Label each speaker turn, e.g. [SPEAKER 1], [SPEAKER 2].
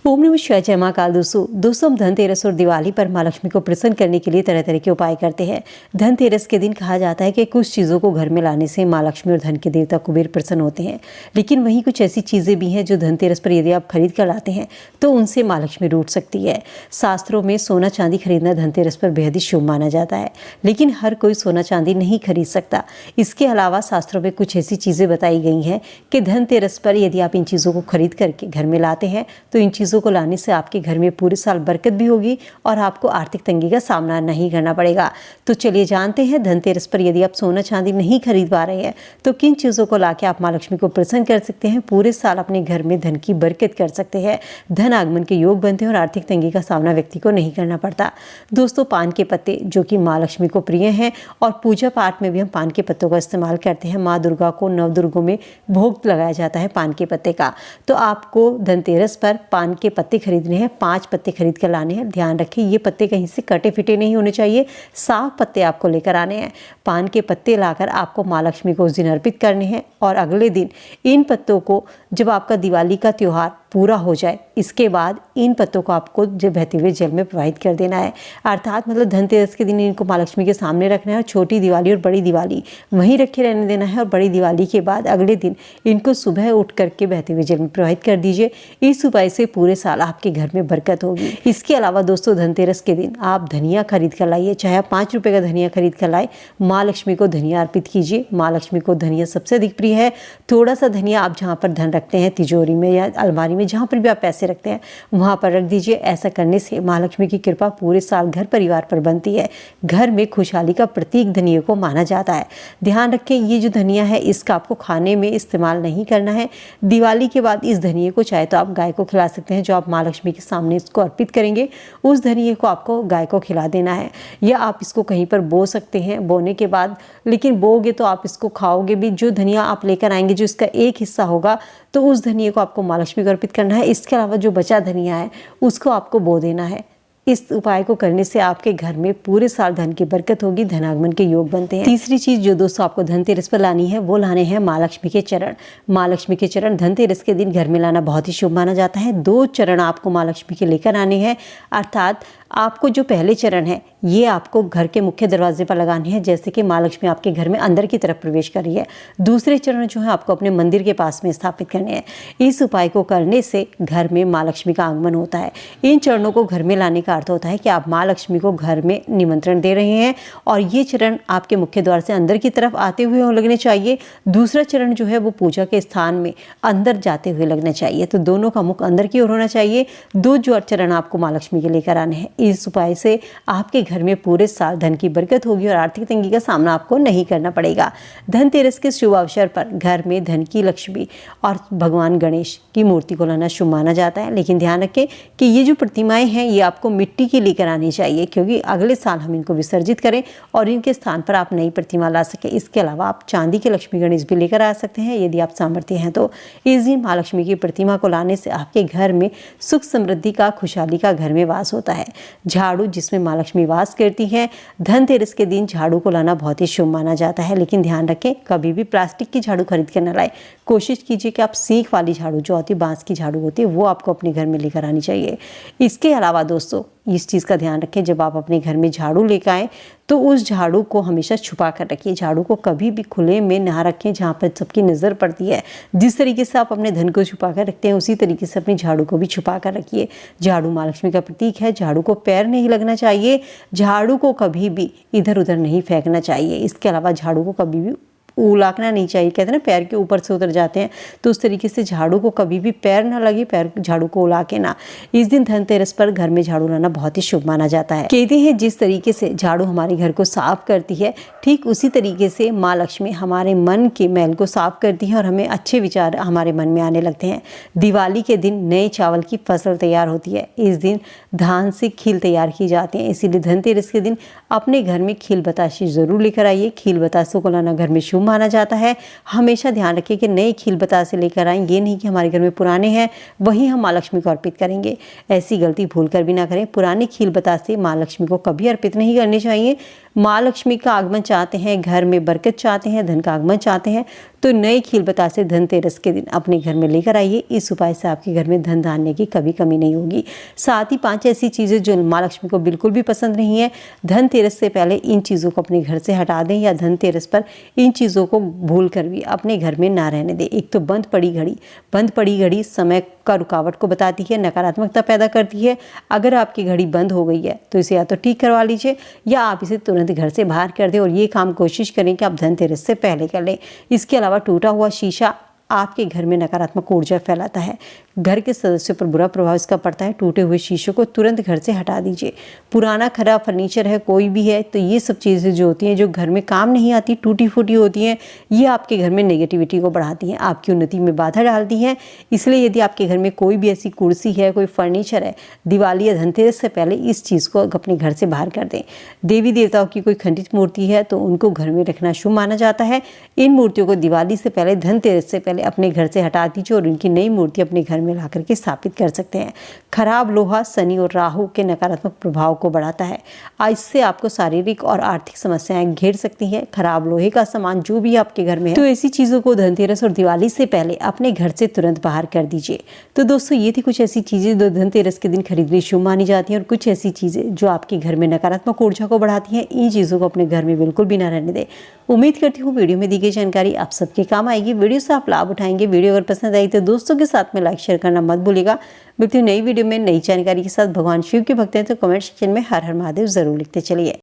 [SPEAKER 1] ओम नमः शिवाय। जय महाकाल। दोस्तों हम धनतेरस और दिवाली पर माँ लक्ष्मी को प्रसन्न करने के लिए तरह तरह के उपाय करते हैं। धनतेरस के दिन कहा जाता है कि कुछ चीज़ों को घर में लाने से माँ लक्ष्मी और धन के देवता कुबेर प्रसन्न होते हैं, लेकिन वहीं कुछ ऐसी चीज़ें भी हैं जो धनतेरस पर यदि आप खरीद कर लाते हैं तो उनसे माँ लक्ष्मी रूठ सकती है। शास्त्रों में सोना चांदी खरीदना धनतेरस पर बेहद ही शुभ माना जाता है, लेकिन हर कोई सोना चांदी नहीं खरीद सकता। इसके अलावा शास्त्रों में कुछ ऐसी चीज़ें बताई गई हैं कि धनतेरस पर यदि आप इन चीज़ों को खरीद करके घर में लाते हैं तो इन चीज़ों को लाने से आपके घर में पूरे साल बरकत भी होगी और आपको आर्थिक तंगी का सामना नहीं करना पड़ेगा। तो चलिए जानते हैं धनतेरस पर यदि आप सोना चांदी नहीं खरीद पा रहे हैं तो किन चीज़ों को लाके आप माँ लक्ष्मी को प्रसन्न कर सकते हैं, पूरे साल अपने घर में धन की बरकत कर सकते हैं, धन आगमन के योग बनते हैं और आर्थिक तंगी का सामना व्यक्ति को नहीं करना पड़ता। दोस्तों पान के पत्ते जो कि माँ लक्ष्मी को प्रिय हैं और पूजा पाठ में भी हम पान के पत्तों का इस्तेमाल करते हैं। माँ दुर्गा को नवदुर्गों में भोग लगाया जाता है पान के पत्ते का। तो आपको धनतेरस पर पान के पत्ते खरीदने हैं, 5 पत्ते खरीद कर लाने हैं। ध्यान रखें ये पत्ते कहीं से कटे फिटे नहीं होने चाहिए, साफ पत्ते आपको लेकर आने हैं। पान के पत्ते लाकर आपको माँ लक्ष्मी को उस दिन अर्पित करने हैं और अगले दिन इन पत्तों को जब आपका दिवाली का त्यौहार पूरा हो जाए इसके बाद इन पत्तों को आपको जब बहते हुए जल में प्रवाहित कर देना है। अर्थात मतलब धनतेरस के दिन इनको माँ लक्ष्मी के सामने रखना है और छोटी दिवाली और बड़ी दिवाली वहीं रखे रहने देना है और बड़ी दिवाली के बाद अगले दिन इनको सुबह उठ करके बहते हुए जल में प्रवाहित कर दीजिए। इस उपाय से पूरे साल आपके घर में बरकत होगी। इसके अलावा दोस्तों धनतेरस के दिन आप धनिया खरीद कर लाइए, चाहे आप 5 रुपये का धनिया खरीद कर लाए, माँ लक्ष्मी को धनिया अर्पित कीजिए। माँ लक्ष्मी को धनिया सबसे अधिक प्रिय है। थोड़ा सा धनिया आप जहाँ पर धन रखते हैं, तिजोरी में या अलमारी में, जहाँ पर भी आप पैसे रखते हैं वहाँ पर रख दीजिए। ऐसा करने से माँ लक्ष्मी की कृपा पूरे साल घर परिवार पर बनती है। घर में खुशहाली का प्रतीक धनिया को माना जाता है। ध्यान रखें ये जो धनिया है इसका आपको खाने में इस्तेमाल नहीं करना है। दिवाली के बाद इस धनिये को चाहे तो आप गाय को खिला सकते हैं। जो आप माँ लक्ष्मी के सामने इसको अर्पित करेंगे उस धनिये को आपको गाय को खिला देना है, या आप इसको कहीं पर बो सकते हैं। बोने के बाद लेकिन बोगे तो आप इसको खाओगे भी। जो धनिया आप लेकर आएंगे जो इसका एक हिस्सा होगा तो उस धनिये को आपको माँ लक्ष्मी को अर्पित करना है। इसके अलावा जो बचा धनिया है उसको आपको बो देना है। इस उपाय को करने से आपके घर में पूरे साल धन की बरकत होगी, धनागमन के योग बनते हैं। तीसरी चीज जो दोस्तों आपको धनतेरस पर लानी है वो लाने हैं माँ लक्ष्मी के चरण। माँ लक्ष्मी के चरण धनतेरस के दिन घर में लाना बहुत ही शुभ माना जाता है। 2 चरण आपको माँ लक्ष्मी के लेकर आने हैं। अर्थात आपको जो पहले चरण है ये आपको घर के मुख्य दरवाजे पर लगाने हैं, जैसे कि माँ लक्ष्मी आपके घर में अंदर की तरफ प्रवेश कर रही है। दूसरे चरण जो है आपको अपने मंदिर के पास में स्थापित करने हैं। इस उपाय को करने से घर में माँ लक्ष्मी का आगमन होता है। इन चरणों को घर में लाने का अर्थ होता है कि आप माँ लक्ष्मी को घर में निमंत्रण दे रहे हैं और ये चरण आपके मुख्य द्वार से अंदर की तरफ आते हुए लगने चाहिए। दूसरा चरण जो है वो पूजा के स्थान में अंदर जाते हुए लगना चाहिए। तो दोनों का मुख अंदर की ओर होना चाहिए। 2 जो चरण आपको माँ लक्ष्मी के लेकर आने हैं। इस उपाय से आपके घर में पूरे साल धन की बरकत होगी और आर्थिक तंगी का सामना आपको नहीं करना पड़ेगा। धनतेरस के शुभ अवसर पर घर में धन की लक्ष्मी और भगवान गणेश की मूर्ति को लाना शुभ माना जाता है, लेकिन ध्यान रखें कि ये जो प्रतिमाएं हैं ये आपको मिट्टी की लेकर आनी चाहिए, क्योंकि अगले साल हम इनको विसर्जित करें और इनके स्थान पर आप नई प्रतिमा ला सकें। इसके अलावा आप चांदी के लक्ष्मी गणेश भी लेकर आ सकते हैं यदि आप सामर्थ्य हैं तो। इस दिन माँ लक्ष्मी की प्रतिमा को लाने से आपके घर में सुख समृद्धि का, खुशहाली का घर में वास होता है। झाड़ू जिसमें माँ लक्ष्मी वास करती है, धनतेरस के दिन झाड़ू को लाना बहुत ही शुभ माना जाता है, लेकिन ध्यान रखें कभी भी प्लास्टिक की झाड़ू खरीद कर न लाएं। कोशिश कीजिए कि आप सीख वाली झाड़ू जो होती है, बांस की झाड़ू होती है, वो आपको अपने घर में लेकर आनी चाहिए। इसके अलावा दोस्तों इस चीज़ का ध्यान रखें जब आप अपने घर में झाड़ू लेकर आएँ तो उस झाड़ू को हमेशा छुपा कर रखिए। झाड़ू को कभी भी खुले में ना रखें जहाँ पर सबकी नज़र पड़ती है। जिस तरीके से आप अपने धन को छुपा कर रखते हैं उसी तरीके से अपनी झाड़ू को भी छुपा कर रखिए। झाड़ू माँ लक्ष्मी का प्रतीक है। झाड़ू को पैर नहीं लगना चाहिए। झाड़ू को कभी भी इधर उधर नहीं फेंकना चाहिए। इसके अलावा झाड़ू को कभी भी उलाकना नहीं चाहिए। कहते हैं ना पैर के ऊपर से उतर जाते हैं, तो उस तरीके से झाड़ू को कभी भी पैर ना लगे, पैर झाड़ू को उलाके ना। इस दिन धनतेरस पर घर में झाड़ू लाना बहुत ही शुभ माना जाता है। कहते हैं जिस तरीके से झाड़ू हमारे घर को साफ करती है ठीक उसी तरीके से माँ लक्ष्मी हमारे मन के मैल को साफ करती है और हमें अच्छे विचार हमारे मन में आने लगते हैं। दिवाली के दिन नए चावल की फसल तैयार होती है। इस दिन धान से खील तैयार की जाती है, इसीलिए धनतेरस के दिन अपने घर में खील बताशे जरूर लेकर आइए। खील बतासों को लाना घर में शुभ माना जाता है। हमेशा ध्यान रखिए कि नए खील बतासे लेकर आएं, ये नहीं कि हमारे घर में पुराने हैं वही हम माँ लक्ष्मी को अर्पित करेंगे। ऐसी गलती भूल कर भी ना करें। पुराने खील बतासे माँ लक्ष्मी को कभी अर्पित नहीं करने चाहिए। माँ लक्ष्मी का आगमन चाहते हैं, घर में बरकत चाहते हैं, धन का आगमन चाहते हैं तो नए खील बतासे धनतेरस के दिन अपने घर में लेकर आइए। इस उपाय से आपके घर में धन धान्य की कभी कमी नहीं होगी। साथ ही 5 ऐसी चीज़ें जो माँ लक्ष्मी को बिल्कुल भी पसंद नहीं है, धनतेरस से पहले इन चीज़ों को अपने घर से हटा दें या धनतेरस पर इन चीज़ों को भूल कर भी अपने घर में ना रहने दें। एक तो बंद पड़ी घड़ी समय का रुकावट को बताती है, नकारात्मकता पैदा करती है। अगर आपकी घड़ी बंद हो गई है तो इसे या तो ठीक करवा लीजिए या आप इसे तुरंत घर से बाहर कर दें, और ये काम कोशिश करें कि आप धनतेरस से पहले कर लें। इसके अलावा टूटा हुआ शीशा आपके घर में नकारात्मक ऊर्जा फैलाता है, घर के सदस्यों पर बुरा प्रभाव इसका पड़ता है। टूटे हुए शीशों को तुरंत घर से हटा दीजिए। पुराना खराब फर्नीचर है कोई भी है तो ये सब चीज़ें जो होती हैं जो घर में काम नहीं आती, टूटी फूटी होती हैं, ये आपके घर में नेगेटिविटी को बढ़ाती हैं, आपकी उन्नति में बाधा डालती हैं। इसलिए यदि आपके घर में कोई भी ऐसी कुर्सी है, कोई फर्नीचर है, दिवाली या धनतेरस से पहले इस चीज़ को अपने घर से बाहर कर दें। देवी देवताओं की कोई खंडित मूर्ति है तो उनको घर में रखना शुभ माना जाता है। इन मूर्तियों को दिवाली से पहले, धनतेरस से पहले अपने घर से हटा दीजिए और उनकी नई मूर्ति अपने घर में ला करके स्थापित कर सकते हैं। खराब लोहा शनि और राहु के नकारात्मक प्रभाव को बढ़ाता है। इससे आपको शारीरिक और आर्थिक समस्याएं घेर सकती हैं। खराब लोहे का सामान जो भी आपके घर में है तो ऐसी चीज़ों को धनतेरस और दिवाली से पहले अपने घर से तुरंत बाहर कर दीजिए। तो दोस्तों, ये थी कुछ ऐसी चीज़ें जो धनतेरस के दिन खरीदनी शुभ मानी जाती हैं और कुछ ऐसी चीज़ें जो आपके घर में नकारात्मक ऊर्जा को बढ़ाती हैं। इन चीज़ों को अपने घर में बिल्कुल भी ना रहने दें। उम्मीद करती हूँ वीडियो में दी गई जानकारी आप सबके काम आएगी। वीडियो से आप लाभ उठाएंगे। वीडियो अगर पसंद आई तो दोस्तों के साथ में लाइक शेयर करना मत भूलिएगा। मिलती हूँ नई वीडियो में नई जानकारी के साथ। भगवान शिव के भक्त हैं तो कमेंट सेक्शन में हर हर महादेव जरूर लिखते चलिए।